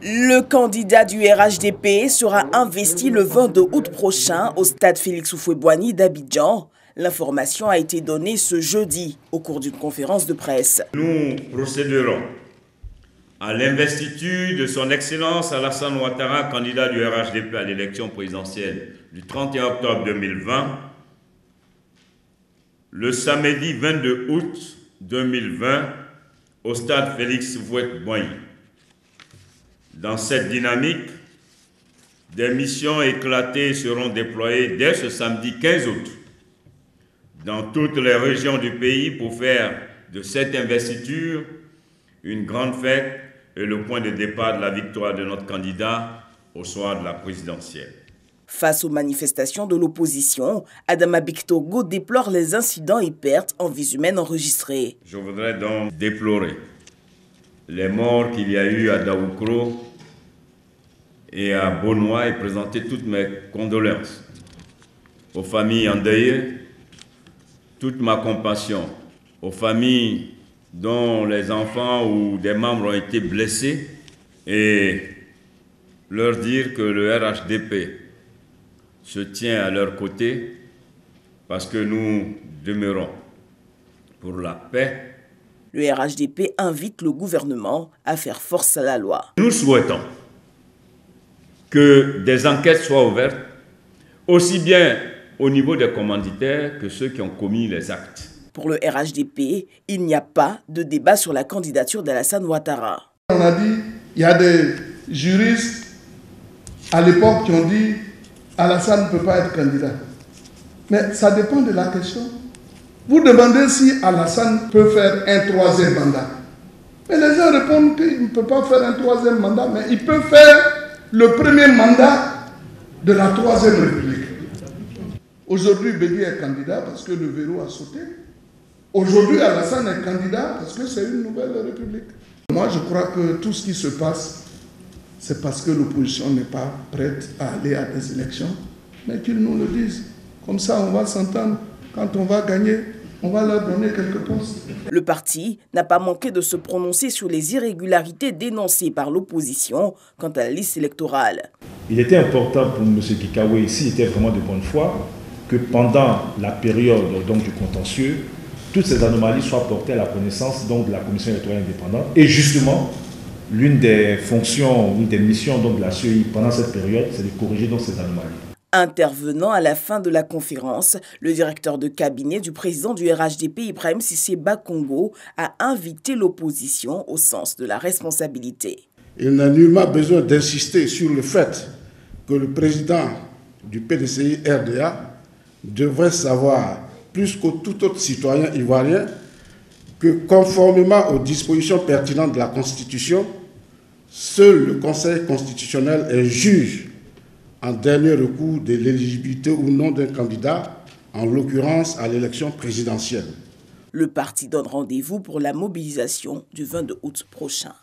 Le candidat du RHDP sera investi le 22 août prochain au stade Félix Houphouët-Boigny d'Abidjan. L'information a été donnée ce jeudi au cours d'une conférence de presse. Nous procéderons à l'investiture de son Excellence Alassane Ouattara, candidat du RHDP à l'élection présidentielle du 31 octobre 2020, le samedi 22 août 2020 au stade Félix Houphouët-Boigny. Dans cette dynamique, des missions éclatées seront déployées dès ce samedi 15 août dans toutes les régions du pays pour faire de cette investiture une grande fête et le point de départ de la victoire de notre candidat au soir de la présidentielle. Face aux manifestations de l'opposition, Adama Bictogo déplore les incidents et pertes en vies humaines enregistrées. Je voudrais donc déplorer les morts qu'il y a eu à Daoukro et à Bonois et présenter toutes mes condoléances aux familles endeuillées, toute ma compassion aux familles dont les enfants ou des membres ont été blessés et leur dire que le RHDP se tient à leur côté parce que nous demeurons pour la paix. Le RHDP invite le gouvernement à faire force à la loi. Nous souhaitons que des enquêtes soient ouvertes, aussi bien au niveau des commanditaires que ceux qui ont commis les actes. Pour le RHDP, il n'y a pas de débat sur la candidature d'Alassane Ouattara. On a dit, il y a des juristes à l'époque qui ont dit Alassane ne peut pas être candidat. Mais ça dépend de la question. Vous demandez si Alassane peut faire un troisième mandat. Mais les gens répondent qu'il ne peut pas faire un troisième mandat, mais il peut faire le premier mandat de la Troisième République. Aujourd'hui, Bédi est candidat parce que le verrou a sauté. Aujourd'hui, Alassane est candidat parce que c'est une nouvelle république. Moi, je crois que tout ce qui se passe, c'est parce que l'opposition n'est pas prête à aller à des élections, mais qu'ils nous le disent. Comme ça, on va s'entendre. Quand on va gagner, on va leur donner quelques postes. Le parti n'a pas manqué de se prononcer sur les irrégularités dénoncées par l'opposition quant à la liste électorale. Il était important pour M. Kikawe, s'il était vraiment de bonne foi, que pendant la période donc, du contentieux, toutes ces anomalies soient portées à la connaissance donc, de la Commission électorale indépendante. Et justement, l'une des fonctions, l'une des missions donc, de la CEI pendant cette période, c'est de corriger donc, ces anomalies. Intervenant à la fin de la conférence, le directeur de cabinet du président du RHDP, Ibrahim Cissé Bakongo, a invité l'opposition au sens de la responsabilité. Il n'a nullement besoin d'insister sur le fait que le président du PDCI RDA devrait savoir, plus que tout autre citoyen ivoirien, que conformément aux dispositions pertinentes de la Constitution, seul le Conseil constitutionnel est juge en dernier recours de l'éligibilité ou non d'un candidat, en l'occurrence à l'élection présidentielle. Le parti donne rendez-vous pour la mobilisation du 22 août prochain.